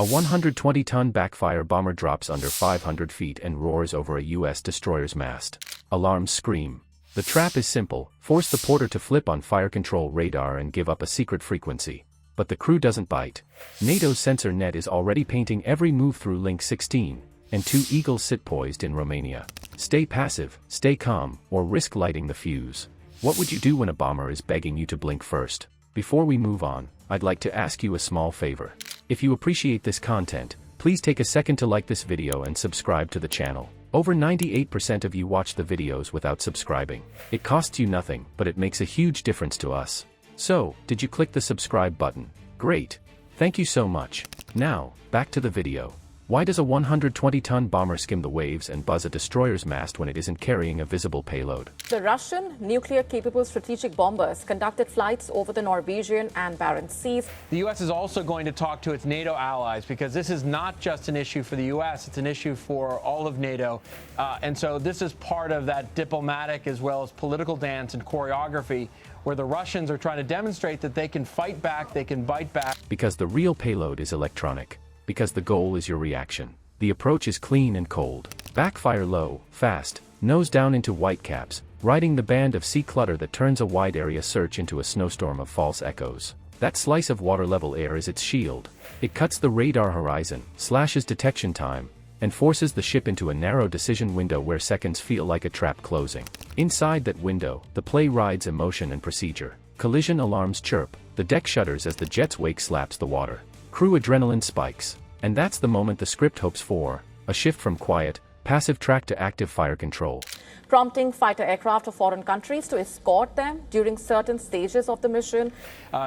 A 120-ton backfire bomber drops under 500 feet and roars over a U.S. destroyer's mast. Alarms scream. The trap is simple: force the porter to flip on fire control radar and give up a secret frequency. But the crew doesn't bite. NATO's sensor net is already painting every move through Link 16, and 2 eagles sit poised in Romania. Stay passive, stay calm, or risk lighting the fuse. What would you do when a bomber is begging you to blink first? Before we move on, I'd like to ask you a small favor. If you appreciate this content, please take a second to like this video and subscribe to the channel. Over 98% of you watch the videos without subscribing. It costs you nothing, but it makes a huge difference to us. So, did you click the subscribe button? Great. Thank you so much. Now, back to the video. Why does a 120-ton bomber skim the waves and buzz a destroyer's mast when it isn't carrying a visible payload? The Russian nuclear-capable strategic bombers conducted flights over the Norwegian and Barents Seas. The U.S. is also going to talk to its NATO allies, because this is not just an issue for the U.S., it's an issue for all of NATO. And so this is part of that diplomatic as well as political dance and choreography where the Russians are trying to demonstrate that they can fight back, they can bite back. Because the real payload is electronic. Because the goal is your reaction. The approach is clean and cold. Backfire low, fast, nose down into whitecaps, riding the band of sea clutter that turns a wide area search into a snowstorm of false echoes. That slice of water-level air is its shield. It cuts the radar horizon, slashes detection time, and forces the ship into a narrow decision window where seconds feel like a trap closing. Inside that window, the play rides emotion and procedure. Collision alarms chirp, the deck shudders as the jet's wake slaps the water. Crew adrenaline spikes. And that's the moment the script hopes for, a shift from quiet, passive track to active fire control. Prompting fighter aircraft of foreign countries to escort them during certain stages of the mission.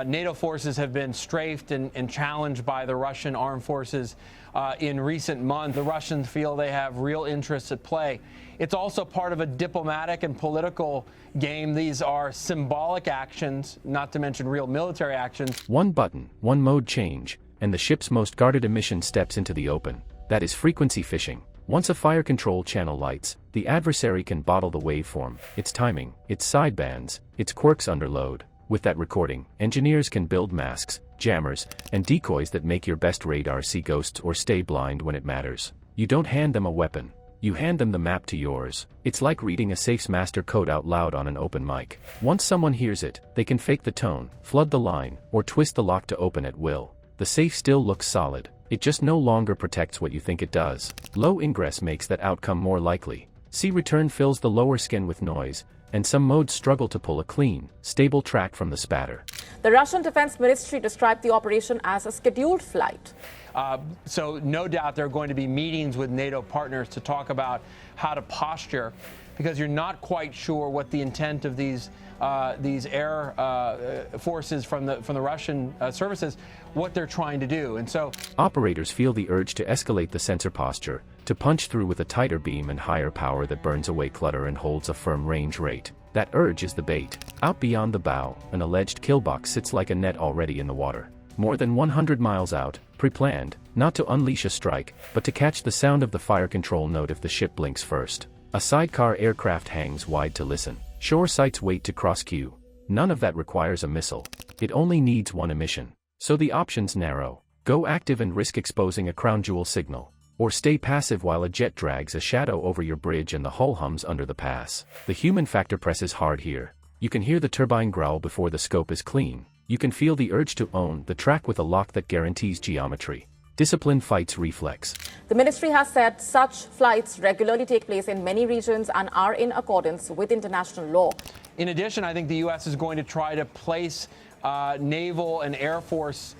NATO forces have been strafed and challenged by the Russian armed forces in recent months. The Russians feel they have real interests at play. It's also part of a diplomatic and political game. These are symbolic actions, not to mention real military actions. One button, one mode change, and the ship's most guarded emission steps into the open. That is frequency fishing. Once a fire control channel lights, the adversary can bottle the waveform, its timing, its sidebands, its quirks under load. With that recording, engineers can build masks, jammers, and decoys that make your best radar see ghosts or stay blind when it matters. You don't hand them a weapon. You hand them the map to yours. It's like reading a safe's master code out loud on an open mic. Once someone hears it, they can fake the tone, flood the line, or twist the lock to open at will. The safe still looks solid. It just no longer protects what you think it does. Low ingress makes that outcome more likely. C return fills the lower skin with noise, and some modes struggle to pull a clean, stable track from the spatter. The Russian Defense Ministry described the operation as a scheduled flight. So no doubt there are going to be meetings with NATO partners to talk about how to posture, because you're not quite sure what the intent of these air forces from the Russian services, what they're trying to do. And so operators feel the urge to escalate the sensor posture, to punch through with a tighter beam and higher power that burns away clutter and holds a firm range rate. That urge is the bait. Out beyond the bow, an alleged kill box sits like a net already in the water. More than 100 miles out, pre-planned, not to unleash a strike, but to catch the sound of the fire control note if the ship blinks first. A sidecar aircraft hangs wide to listen. Shore sights wait to cross queue. None of that requires a missile. It only needs one emission. So the options narrow. Go active and risk exposing a crown jewel signal. Or stay passive while a jet drags a shadow over your bridge and the hull hums under the pass. The human factor presses hard here. You can hear the turbine growl before the scope is clean. You can feel the urge to own the track with a lock that guarantees geometry. Discipline fights reflex. The ministry has said such flights regularly take place in many regions and are in accordance with international law. In addition, I think the U.S. is going to try to place naval and air force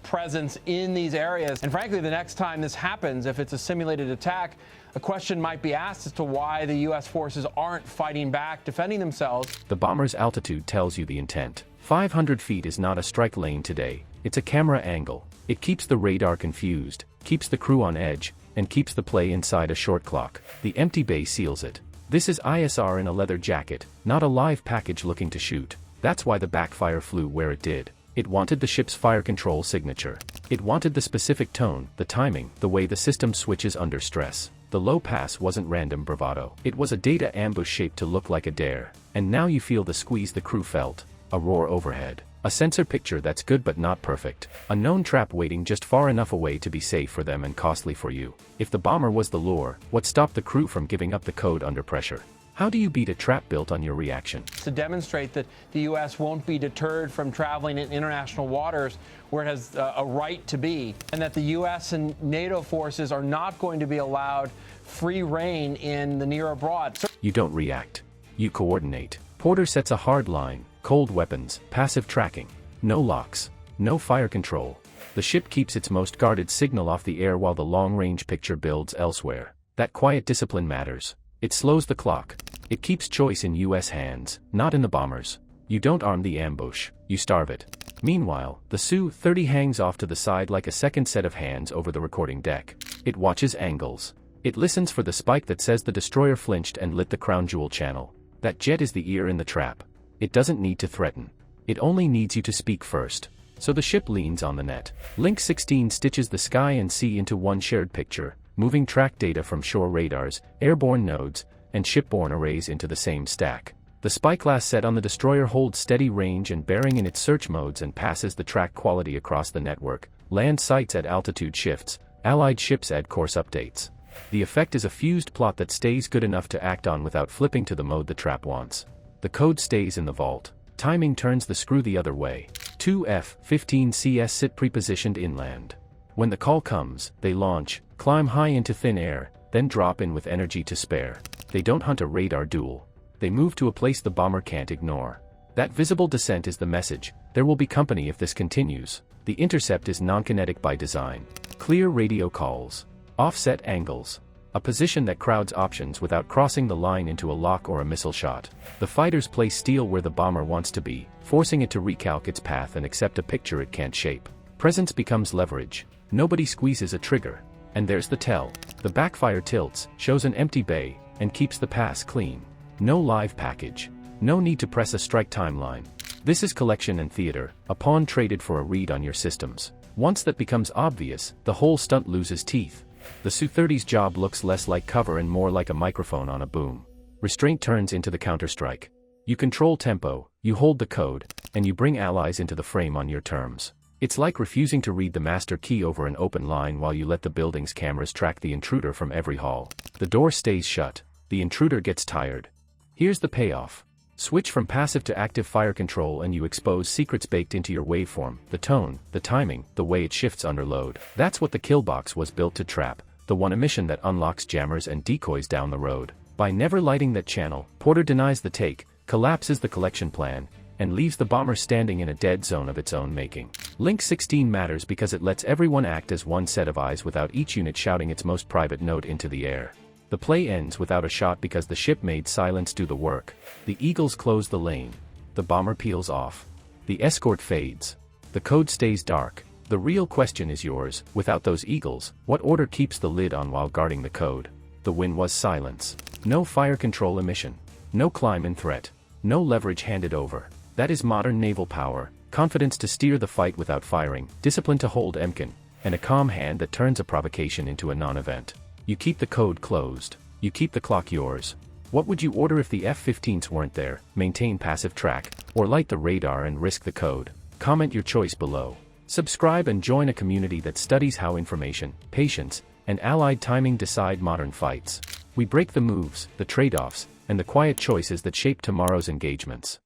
presence in these areas. And frankly, the next time this happens, if it's a simulated attack, a question might be asked as to why the U.S. forces aren't fighting back, defending themselves. The bomber's altitude tells you the intent. 500 feet is not a strike lane today. It's a camera angle. It keeps the radar confused, keeps the crew on edge, and keeps the play inside a short clock. The empty bay seals it. This is ISR in a leather jacket, not a live package looking to shoot. That's why the backfire flew where it did. It wanted the ship's fire control signature. It wanted the specific tone, the timing, the way the system switches under stress. The low pass wasn't random bravado. It was a data ambush shaped to look like a dare. And now you feel the squeeze the crew felt. A roar overhead. A sensor picture that's good but not perfect. A known trap waiting just far enough away to be safe for them and costly for you. If the bomber was the lure, what stopped the crew from giving up the code under pressure? How do you beat a trap built on your reaction? To demonstrate that the U.S. won't be deterred from traveling in international waters where it has a right to be, and that the U.S. and NATO forces are not going to be allowed free rein in the near abroad. You don't react. You coordinate. Porter sets a hard line: cold weapons, passive tracking, no locks, no fire control. The ship keeps its most guarded signal off the air while the long-range picture builds elsewhere. That quiet discipline matters. It slows the clock. It keeps choice in U.S. hands, not in the bombers. You don't arm the ambush, you starve it. Meanwhile, the Su-30 hangs off to the side like a second set of hands over the recording deck. It watches angles. It listens for the spike that says the destroyer flinched and lit the crown jewel channel. That jet is the ear in the trap. It doesn't need to threaten. It only needs you to speak first. So the ship leans on the net. Link 16 stitches the sky and sea into one shared picture, moving track data from shore radars, airborne nodes, and shipborne arrays into the same stack. The spyglass set on the destroyer holds steady range and bearing in its search modes and passes the track quality across the network. Land sights add altitude shifts, allied ships add course updates. The effect is a fused plot that stays good enough to act on without flipping to the mode the trap wants. The code stays in the vault. Timing turns the screw the other way. Two F-16s sit pre-positioned inland. When the call comes, they launch, climb high into thin air, then drop in with energy to spare. They don't hunt a radar duel. They move to a place the bomber can't ignore. That visible descent is the message: there will be company if this continues. The intercept is non-kinetic by design. Clear radio calls. Offset angles. A position that crowds options without crossing the line into a lock or a missile shot. The fighters place steel where the bomber wants to be, forcing it to recalc its path and accept a picture it can't shape. Presence becomes leverage. Nobody squeezes a trigger. And there's the tell. The backfire tilts, shows an empty bay, and keeps the pass clean. No live package. No need to press a strike timeline. This is collection and theater, a pawn traded for a read on your systems. Once that becomes obvious, the whole stunt loses teeth. The Su-30's job looks less like cover and more like a microphone on a boom. Restraint turns into the counterstrike. You control tempo, you hold the code, and you bring allies into the frame on your terms. It's like refusing to read the master key over an open line while you let the building's cameras track the intruder from every hall. The door stays shut. The intruder gets tired. Here's the payoff. Switch from passive to active fire control and you expose secrets baked into your waveform, the tone, the timing, the way it shifts under load. That's what the kill box was built to trap, the one emission that unlocks jammers and decoys down the road. By never lighting that channel, Porter denies the take, collapses the collection plan, and leaves the bomber standing in a dead zone of its own making. Link 16 matters because it lets everyone act as one set of eyes without each unit shouting its most private note into the air. The play ends without a shot because the ship made silence do the work. The Eagles close the lane. The bomber peels off. The escort fades. The code stays dark. The real question is yours: without those Eagles, what order keeps the lid on while guarding the code? The win was silence. No fire control emission. No climb in threat. No leverage handed over. That is modern naval power: confidence to steer the fight without firing, discipline to hold Emkin, and a calm hand that turns a provocation into a non-event. You keep the code closed. You keep the clock yours. What would you order if the F-15s weren't there? Maintain passive track, or light the radar and risk the code? Comment your choice below. Subscribe and join a community that studies how information, patience, and allied timing decide modern fights. We break the moves, the trade-offs, and the quiet choices that shape tomorrow's engagements.